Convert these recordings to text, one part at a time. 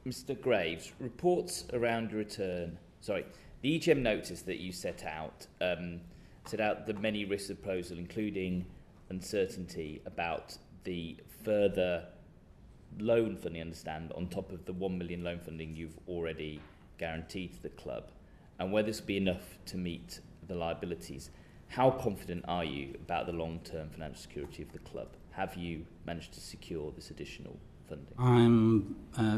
Mr. Graves, reports around your return. Sorry, the EGM notice that you set out the many risks of the proposal, including uncertainty about the further loan funding, I understand, on top of the 1 million loan funding you've already guaranteed to the club, and whether this will be enough to meet the liabilities. How confident are you about the long-term financial security of the club? Have you managed to secure this additional funding? I'm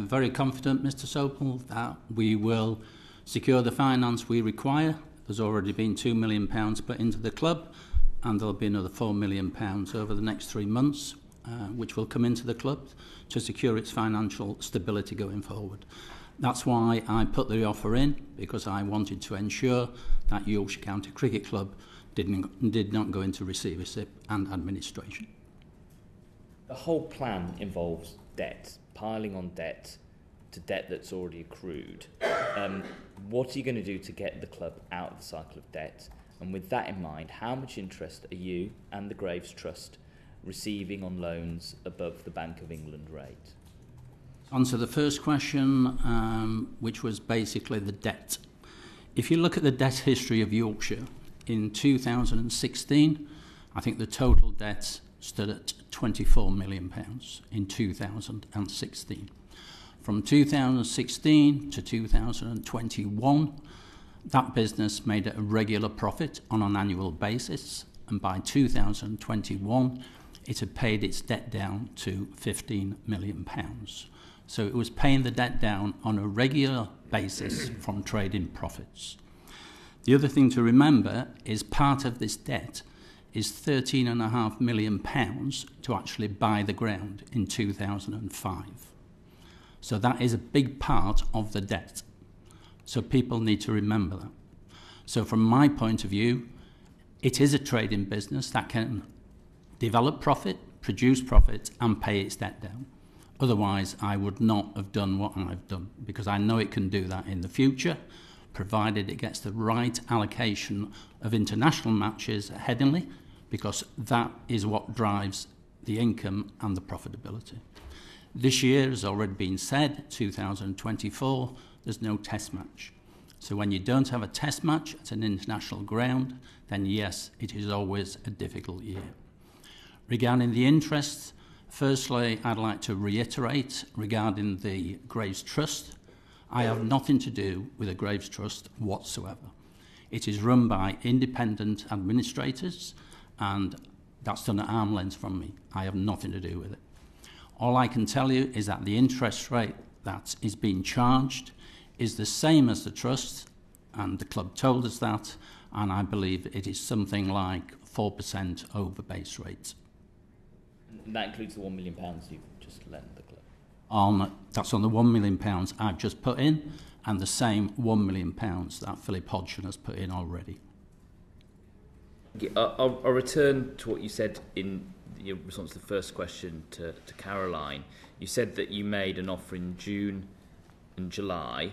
very confident, Mr. Sobel, that we will secure the finance we require. There's already been £2 million put into the club, and there'll be another £4 million over the next 3 months, which will come into the club to secure its financial stability going forward. That's why I put the offer in, because I wanted to ensure that Yorkshire County Cricket Club did not go into receivership and administration. The whole plan involves debt, piling on debt to debt that's already accrued. What are you going to do to get the club out of the cycle of debt? And with that in mind, how much interest are you and the Graves Trust receiving on loans above the Bank of England rate? Answer the first question, which was basically the debt. If you look at the debt history of Yorkshire, in 2016, I think the total debt stood at £24 million in 2016. From 2016 to 2021, that business made a regular profit on an annual basis, and by 2021, it had paid its debt down to £15 million. So it was paying the debt down on a regular basis from trading profits. The other thing to remember is part of this debt is £13.5 million to actually buy the ground in 2005. So that is a big part of the debt. So people need to remember that. So from my point of view, it is a trading business that can develop profit, produce profit, and pay its debt down. Otherwise, I would not have done what I've done, because I know it can do that in the future, provided it gets the right allocation of international matches at Headingley, because that is what drives the income and the profitability. This year, as already been said, 2024, there's no test match. So when you don't have a test match at an international ground, then yes, it is always a difficult year. Regarding the interests, firstly, I'd like to reiterate regarding the Graves Trust, I have nothing to do with the Graves Trust whatsoever. It is run by independent administrators, and that's done at arm's length from me. I have nothing to do with it. All I can tell you is that the interest rate that is being charged is the same as the trust, and the club told us that, and I believe it is something like 4% over base rate. And that includes the £1 million you've just lent the club? That's on the £1 million I've just put in, and the same £1 million that Philip Hodgson has put in already. I'll return to what you said in your response to the first question to Caroline. You said that you made an offer in June and July.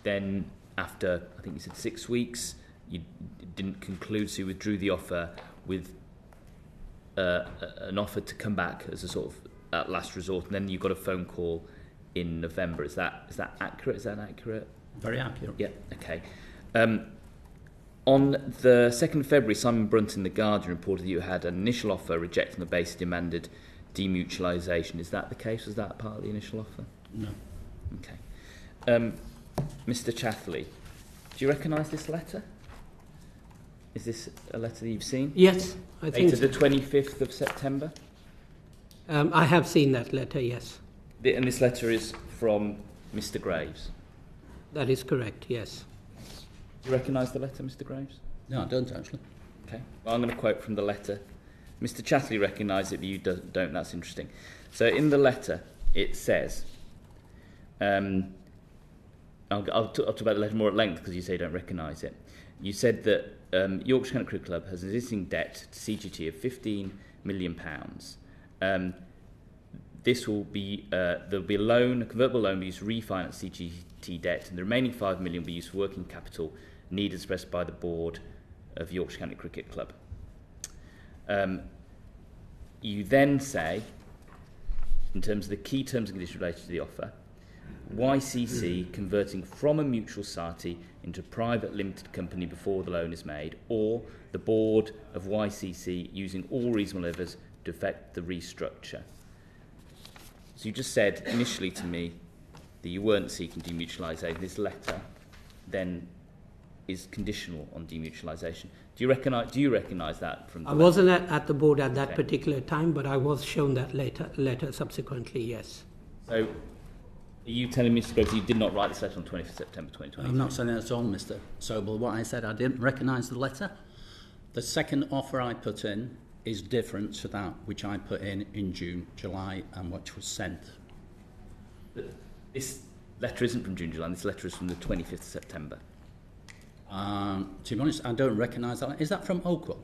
Then after, I think you said 6 weeks, you didn't conclude, so you withdrew the offer with an offer to come back as a sort of last resort, and then you got a phone call in November. Is that accurate? Is that accurate? Very accurate. Yeah, okay. On the 2nd of February, Simon Brunt in The Guardian reported that you had an initial offer rejected on the basis it demanded demutualisation. Is that the case? Was that part of the initial offer? No. Okay. Mr. Chathley, do you recognise this letter? Is this a letter that you've seen? Yes, I think dated the 25th of September? I have seen that letter, yes. And this letter is from Mr. Graves? That is correct, yes. Do you recognise the letter, Mr. Graves? No, I don't actually. Okay. Well, I'm going to quote from the letter. Mr. Chathley recognised it, but you don't. That's interesting. So in the letter, it says, I'll talk about the letter more at length because you say you don't recognise it. You said that Yorkshire County Cricket Club has an existing debt to CGT of £15 million. This will be there'll be a loan, a convertible loan, be used to refinance CGT debt, and the remaining £5 million will be used for working capital needed expressed by the board of Yorkshire County Cricket Club. You then say, in terms of the key terms and conditions related to the offer, YCC converting from a mutual society into a private limited company before the loan is made, or the board of YCC using all reasonable levers to effect the restructure. So you just said initially to me that you weren't seeking demutualisation. This letter then is conditional on demutualisation. Do you recognise that from the I wasn't at the board at that particular time, but I was shown that letter subsequently, yes. So are you telling me, Mr. Groves, you did not write this letter on 20th September 2020? I'm not saying that at all, Mr. Sobel. What I said, I didn't recognise the letter. The second offer I put in is different to that which I put in June, July, and which was sent. But this letter isn't from June, July. This letter is from the 25th of September. To be honest, I don't recognise that. Is that from Oakwell?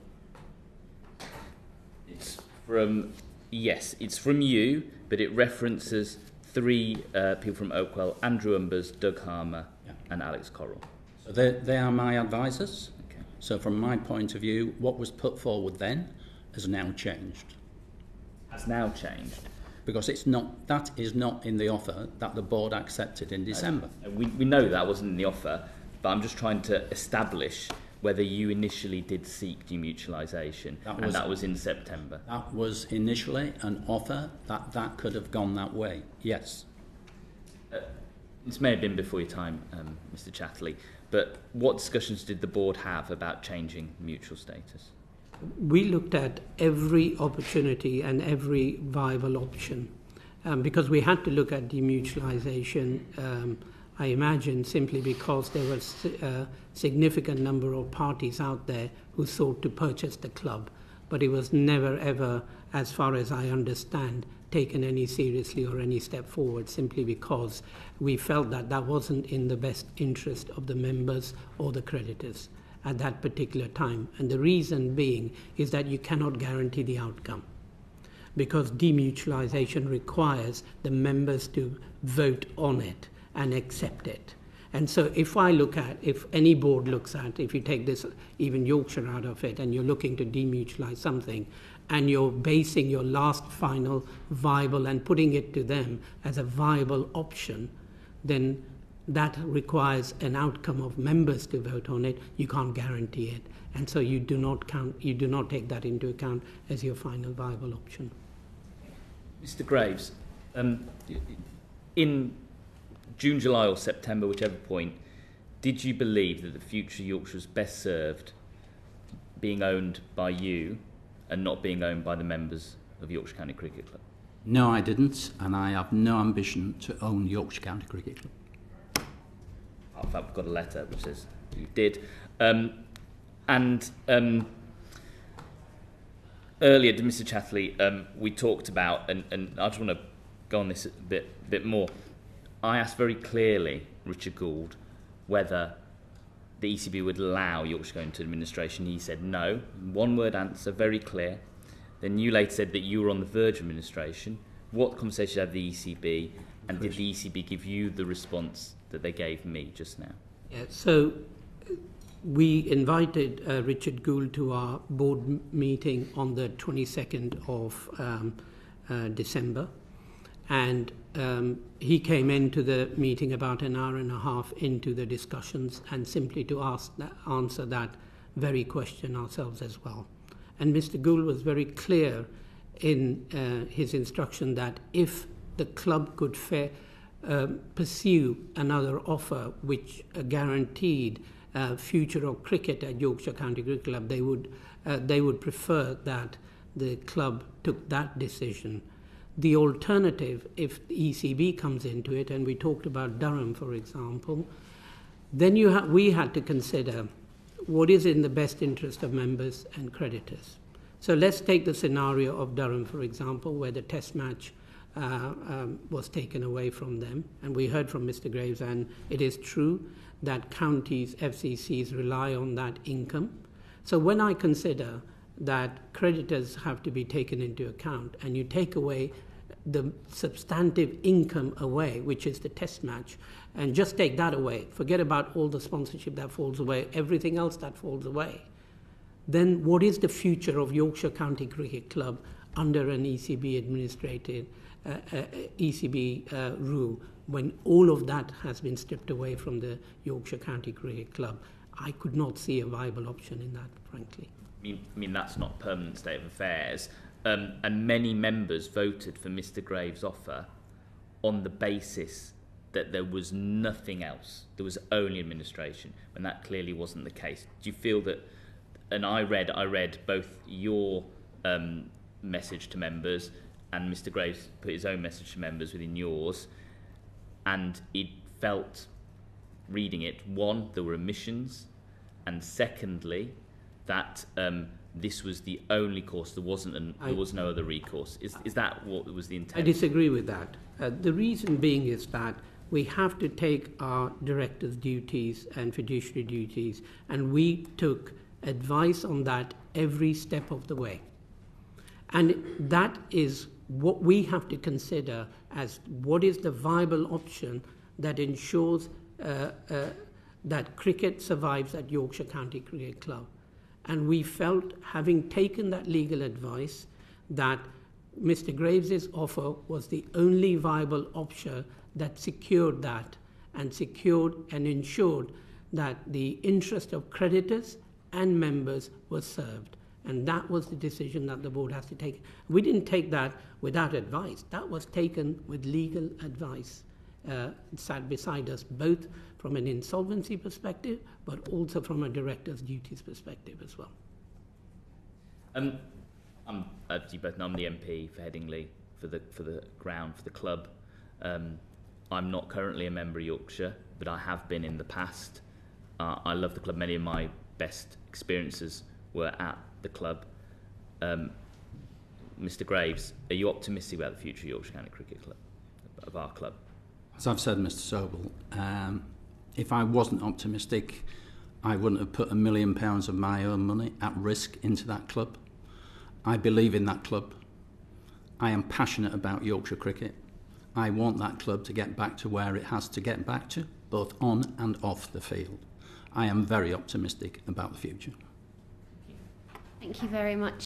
It's from, yes, it's from you, but it references three people from Oakwell: Andrew Umbers, Doug Harmer, and Alex Correll. So they are my advisors. Okay. So from my point of view, what was put forward then has now changed. Has now changed. Because that is not in the offer that the board accepted in December. We know that wasn't in the offer, but I'm just trying to establish whether you initially did seek demutualisation, and that was in September. That was initially an offer that could have gone that way, yes. This may have been before your time, Mr. Chatterley, but what discussions did the board have about changing mutual status? We looked at every opportunity and every viable option because we had to look at demutualisation, I imagine, simply because there was a significant number of parties out there who sought to purchase the club, but it was never ever, as far as I understand, taken any seriously or any step forward, simply because we felt that that wasn't in the best interest of the members or the creditors at that particular time. And the reason being is that you cannot guarantee the outcome, because demutualisation requires the members to vote on it and accept it. And so if any board looks at, if you take this, even Yorkshire out of it, and you're looking to demutualise something, and you're basing your last final viable and putting it to them as a viable option, then that requires an outcome of members to vote on it. You can't guarantee it, and so you do not take that into account as your final viable option. Mr. Graves, in June, July or September, whichever point, did you believe that the future Yorkshire was best served being owned by you and not being owned by the members of Yorkshire County Cricket Club? No, I didn't, and I have no ambition to own Yorkshire County Cricket Club. In fact, we've got a letter which says you did. Earlier, Mr. Chatterley, we talked about, and I just want to go on this a bit more. I asked very clearly Richard Gould whether the ECB would allow Yorkshire to go into administration. He said no. One-word answer, very clear. Then you later said that you were on the verge of administration. What conversation had the ECB, and did the ECB give you the response that they gave me just now? Yeah, so we invited Richard Gould to our board meeting on the 22nd of December, and he came into the meeting about an hour and a half into the discussions, and simply to answer that very question ourselves as well. And Mr. Gould was very clear in his instruction that if the club could pursue another offer which guaranteed future of cricket at Yorkshire County Cricket Club, they would prefer that the club took that decision. The alternative, if the ECB comes into it, and we talked about Durham, for example, then we had to consider what is in the best interest of members and creditors. So let's take the scenario of Durham, for example, where the test match was taken away from them. And we heard from Mr. Graves, and it is true that counties, FCCs, rely on that income. So when I consider that creditors have to be taken into account, and you take away the substantive income away, which is the test match, and just take that away, forget about all the sponsorship that falls away, everything else that falls away, then what is the future of Yorkshire County Cricket Club under an ECB administrated ECB rule? when all of that has been stripped away from the Yorkshire County Cricket Club, I could not see a viable option in that, frankly. I mean that's not a permanent state of affairs. And many members voted for Mr Graves' offer on the basis that there was nothing else. There was only administration, when that clearly wasn't the case. Do you feel that? And I read both your message to members, and Mr Graves put his own message to members within yours, and it felt, reading it, one, there were omissions, and secondly, that this was the only course. There was no other recourse. Is that what was the intent? I disagree with that. The reason being is that we have to take our directors' duties and fiduciary duties, and we took advice on that every step of the way. And that is what we have to consider as what is the viable option that ensures that cricket survives at Yorkshire County Cricket Club. And we felt, having taken that legal advice, that Mr Graves' offer was the only viable option that secured that and ensured that the interest of creditors and members was served. And that was the decision that the board has to take. We didn't take that without advice. That was taken with legal advice. Sat beside us both from an insolvency perspective, but also from a director's duties perspective as well. As you both know, I'm the MP for Headingley, for the ground, for the club. I'm not currently a member of Yorkshire, but I have been in the past. I love the club. Many of my best experiences were at the club. Mr Graves, are you optimistic about the future of Yorkshire County Cricket Club, of our club? As I've said, Mr Sobel, if I wasn't optimistic, I wouldn't have put £1 million of my own money at risk into that club. I believe in that club. I am passionate about Yorkshire cricket. I want that club to get back to where it has to get back to, both on and off the field. I am very optimistic about the future. Thank you very much.